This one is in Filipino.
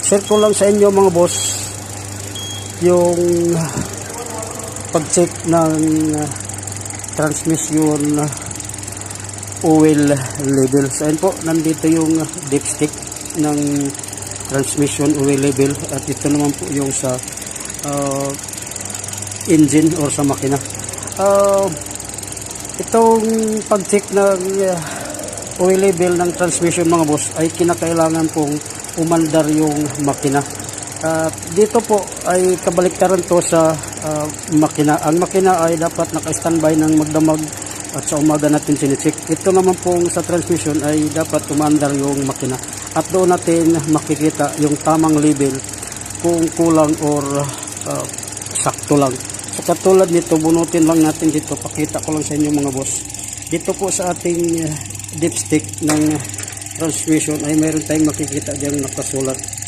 share ko lang sa inyo mga boss yung pag-check ng transmission oil level. So ayun po, nandito yung dipstick ng transmission oil level at ito naman po yung sa engine or sa makina. Itong pag-check ng oil level ng transmission mga boss ay kinakailangan pong umandar yung makina. Dito po ay kabaliktaran to sa makina. Ang makina ay dapat naka-standby ng magdamag at sa umaga natin sinicheck. Ito naman pong sa transmission ay dapat umandar yung makina. At doon natin makikita yung tamang level kung kulang or sakto lang. So katulad nito, bunutin lang natin dito. Pakita ko lang sa inyo mga boss. Dito po sa ating dipstick ng transmission ay mayroon tayong makikita diyang nakasulat